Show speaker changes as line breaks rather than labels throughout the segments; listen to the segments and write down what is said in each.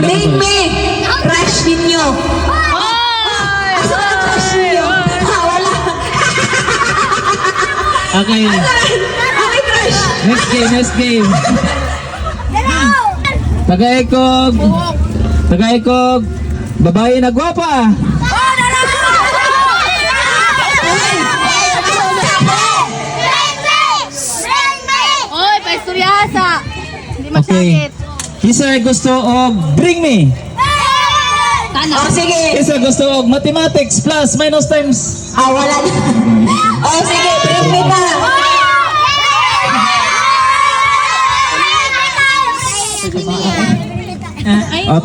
Bring me! Crush ninyo! Asa na crush ninyo? Wala!
Okay.
May crush!
Next game. Tagaikog. Tagaikog. Babae na gwapa.
Oy, paisturyasa. Hindi masakit.
Kisa gusto og bring me.
Oh, sige!
Kisa gusto og mathematics plus minus times.
Wala na. Oh, sige, bring me ka!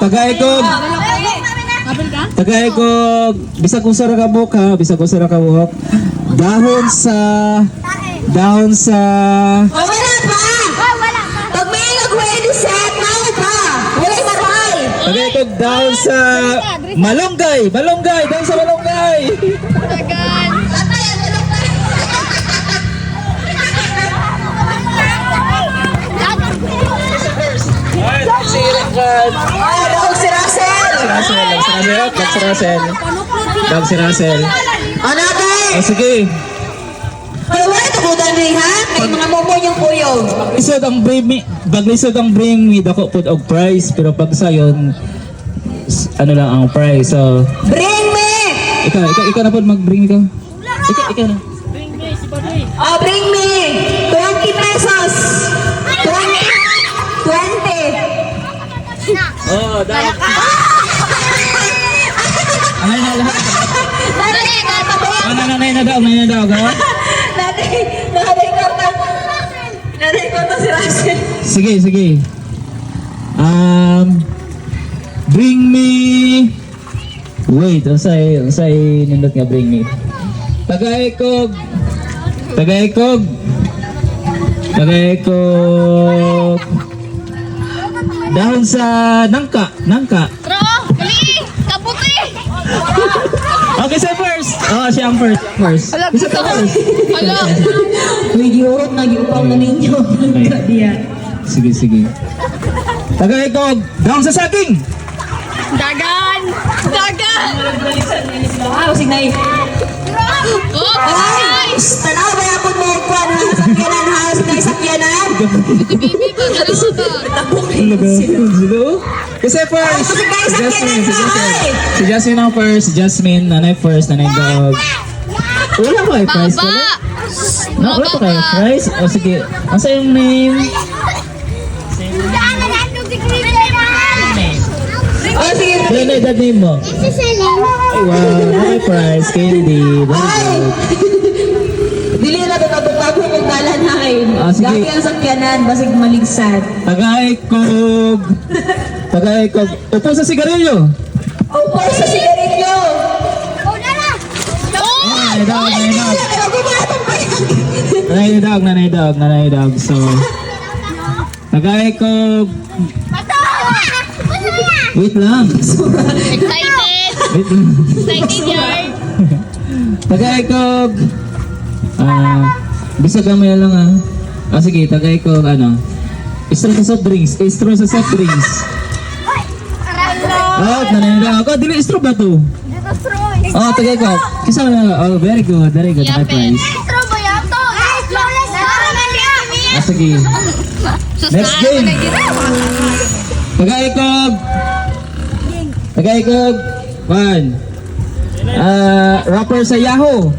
Tagaikog. Tagaikog. Bisag kung sara ka buhok ha. Bisag kung sara ka buhok. Dahon sa
Wala pa! Pag may nag-ready set, mawag pa! Wala maruhay!
Tagaikog dahon sa malunggay. Dahon sa malunggay.
Dog si Russell!
Dahon si Russell.
Ano ba?
Sige.
Ay, wala ito po dali, ha? May mga momo yung puyog.
Baglisod ang bring me dako pud og price pero pag sayon ano lang ang price. So
Bring me!
ikaw na pud mag-bring ikaw. Ikaw na.
Oh, bring me! 20 pesos! 20!
Oh, dahil. Ay na lahat. Nanay na daw, gawin.
Nanay ko to si Russell.
Sige. Bring me. Wait, unsay nindot nga bring me. Tagaikog. Dahon sa nangka.
Bro, dali! Kaputi!
Okay, so first. Siya ang first.
Hala,
Isa ka first.
Hala.
Video, nag-iupaw na ninyo.
Okay. Sige. Tagaikog. Dahon sa saging.
Dagan!
Signay.
Oh,
Ay! Tanaw ba yung mo kwan na sakyanan ha? Sakyanan?
bibi ba? Dalawa ba?
Sino? Kasi first.
Kasi kayo sakyanan ha?
Si Jasmine ang first. Jasmine, nanay first, nanay dog. Wala ba kayo price?
Baba!
Wala pa kayo price? O sige. Ang sa yung name?
Oh, sige.
Ano na edad name mo? Ay wow, okay price. Candy. Very
Ay!
good.
Dili na ito natutabo yung dalan ha kayo.
Sige.
Gaki ang sakyanan, basig maligsan.
Tagaikog. Upo sa sigarilyo.
Upo sa sigarilyo!
Nanay dog. So, tagaikog. Wait lang.
Excited!
Wait lang.
Excited yarn!
Tagaikog. Bisa gamay lang sige, tagaikog Istro sa soft drinks. Nanay dog. Dili istro ba to? Tagaikog. Kisa na. Very good. Okay, price. Sige. Next game. Tagaikog. One. Rapper sa Yahoo.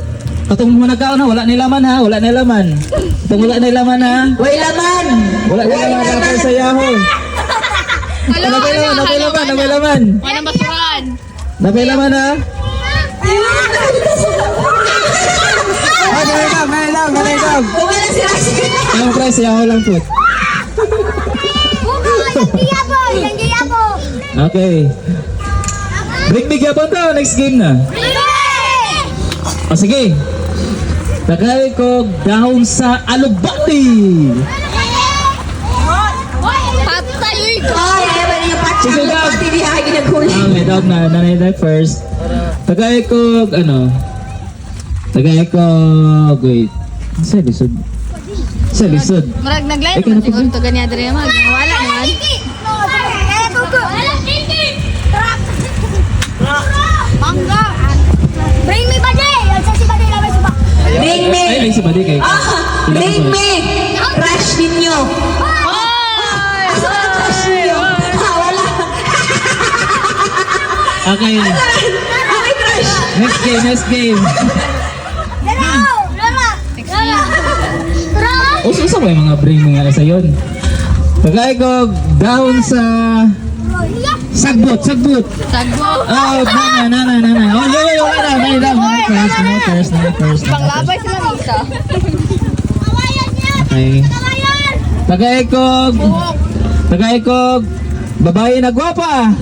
Katong mo nagkaon wala na laman ha. Wala na laman ha.
Way laman!
Wala na laman rapper sa Yahoo. Napay laman.
Walang basuran!
Napay laman ha. Nanay dog.
Wala si Russell!
Ang price Yahoo lang po. Okay. Break me gyapon to. Next game na. Sige. Tagaikog dahon sa alubati.
Patay!
Ay, ayaw ba niyo patsi?
Sige, dog.
Pati di hagi naghuli.
May dog na. Nanay dog first. Tagaikog Tagaikog. Wait. Sa lisod.
Marag nag-live
Ikaw na
mo siguro to ganyan diri mag. Wala naman.
Okay.
Okay, crush.
Next game, next game. Usa ba yung mga bring nga sa yun? Tagay ko down sa sagbot.
Sagbo.
Oh, nana. Oh, yo, no first.
Panglabay sila Lisa.
Okay. Tagay ko babae na gwapa.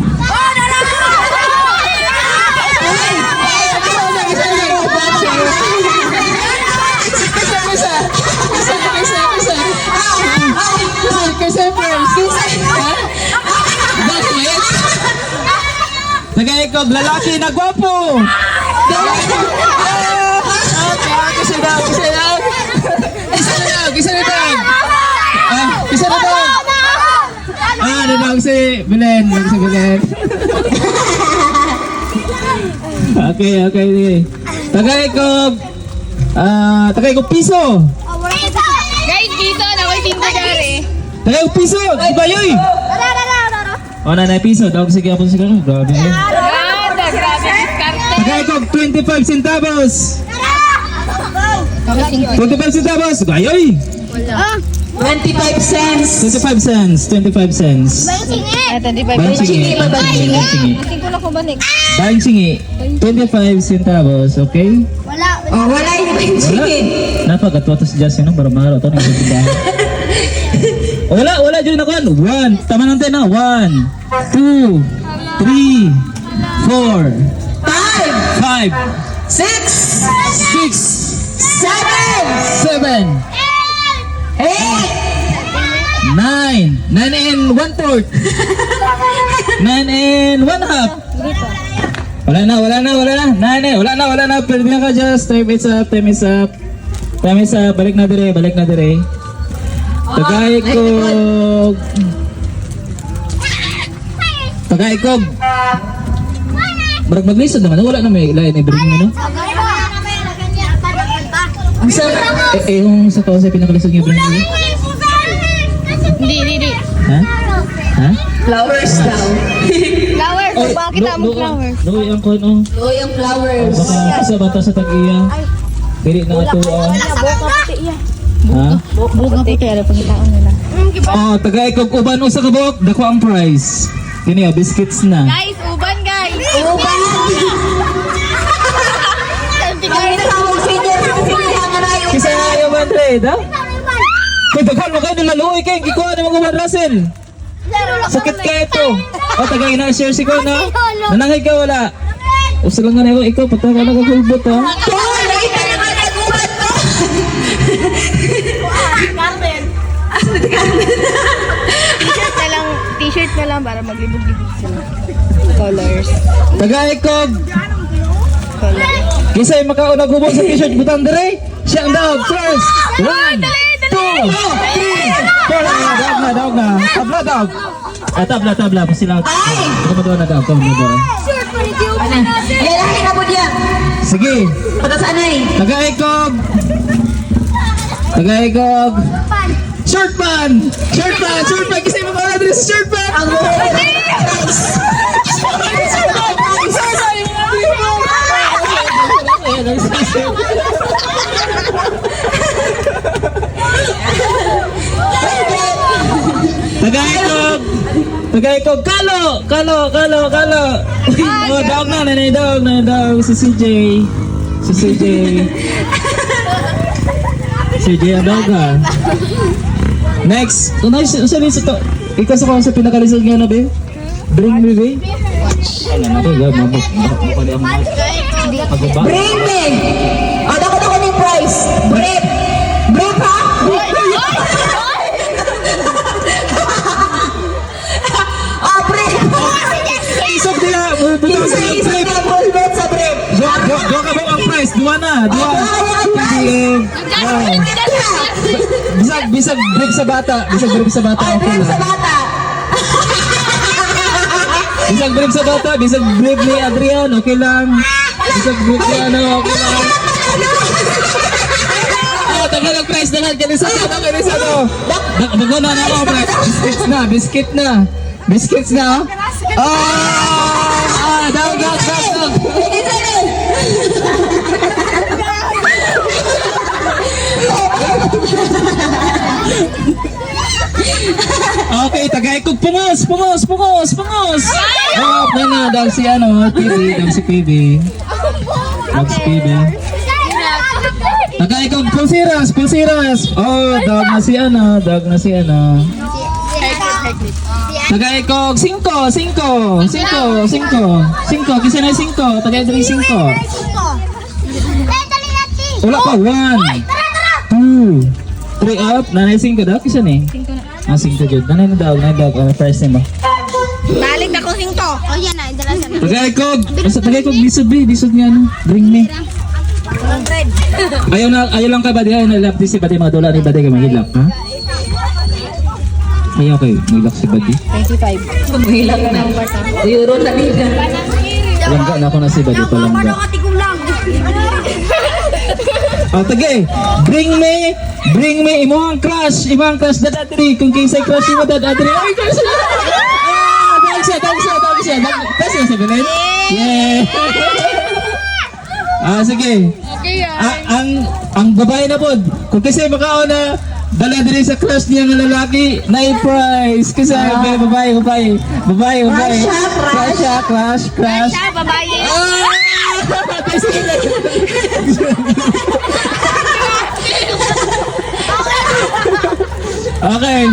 Tagay ko lalaki na gwapo. Kisa na daw. Nabang si Belen. Okay. Tagay ko piso.
Guys, dito na ko'y tinda gari.
Tagay ko piso. Di ba yoy? O na piso. Tawag sige ako siguro. Grabe yun.
Grabe diskarte.
Tagay ko 25 centavos. 25 centavos. Gayoy.
25 cents.
25 cents.
Eto, di ba?
Bansingi.
Tingko na ko balik.
Bansingi. 25 centavos. Okay?
Oh, wala yung sige.
Napagatuwa to si Justin no? Baramaro to. Wala dyan ako. 1. Tama ng 10 na. 1, 2, 3, 4, 5,
6,
6,
7,
7,
8,
9 and 1/4. 9 and 1/2. Wala na. Wala na. Pwede na ka, just. Time is up. Balik na dire. Tagay ko. Maglisod naman. Wala na may lain. I-bring mo, no? Yung sa kausay pinakalisod niyo, bring mo.
Hindi.
Ha?
flowers daw.
Flowers, bakit ang flowers?
Doy ang kono.
Oh, yung flowers.
Baka kasama ta sa tag-iya. Dili na ito. Ha?
Buka puti, ano pangitaon nila.
Oh, tagay kog uban usa ka buok, dako ang price. Kini biscuits na.
Guys, uban guys!
Uban! Kami na sa mong senior nga na yung
Kisa na yung 100, ha? Kung daghan mo kayo naluoy kayo, gikuha na mga Russell. Sakit ka ito. O, tagay na share si ko na. Nanangay ka wala. Usa lang nga na ikaw, pagka ka nagagulbot, ha?
Paul, nakita naman nag-uban to!
Carmen! T-shirt na lang para maglibog-libog sila. Colors.
Tagay kog.
Colors.
Kisay makauna gubog sa t-shirt butang dire. Siya ang dog first. 1, 2, 3, 4. Dog na. Tabla. Tabla. Pasilaw. Kumadoon na daw.
Lalaki na po diyan.
Sige.
Patasanay.
Tagay kog. Short man. Kisay makauna dire sa short man.
Ang
Tagay ko kalo. Oh, dog na si CJ. CJ ang dog ah. Next, sa to. Ikaw sa pinakalisod nga na be. Bring me be. Ano na to, mabuk.
Bring me! O, dapat ako ng price. Brief ha? O, brief!
Isog nila,
Isa na full bet sa brief.
Dua ka ba ang price? Dua na. Bisag brief sa bata.
O, brief sa bata.
Bisag brief ni Adrian, okay lang. Bisag brief ni ano, okay lang. Oh, tagal ang price na kanisa to. Dago na ako, price. Biscuits na. Biscuits na. Oh, dog.
18 seconds.
Okay, tagay kog pungos. Oh, na dag si ano, PB, dag si PB. Dag si PB. Tagay kog pulsiras. Oh, dag na si ano. Tagay kog 5. Kisa na 5. Tagay diri 5. Wala pa 1, 2, 3 up. Nanay 5 daw kisa ni. 5 jud. Nanay na daw. First name ba?
Balik na kong singko. O yan na, indala siya na.
Tagay kog lisod nga ano. Bring me. Ayaw lang ka ba di? Ayaw na lap di si Badi mga dolar ni Badi ka mahilap, ha? Ayaw kayo, mahilap si Badi.
25.
Mahilap na. Euro na nila.
Langga na ako na si Badi pa langga. Oh, tagay. Bring me imong crush dad atri kung kinsay crush mo dad atri. Ay, crush. Dagsa. Kasi sa Belen. Yeah. Sige.
Okay ah.
Ang babae na pod. Kung kasi makaon na dala diri sa crush niya nga lalaki, na prize kasi babae. Crush.
Siya, babae.
Okay.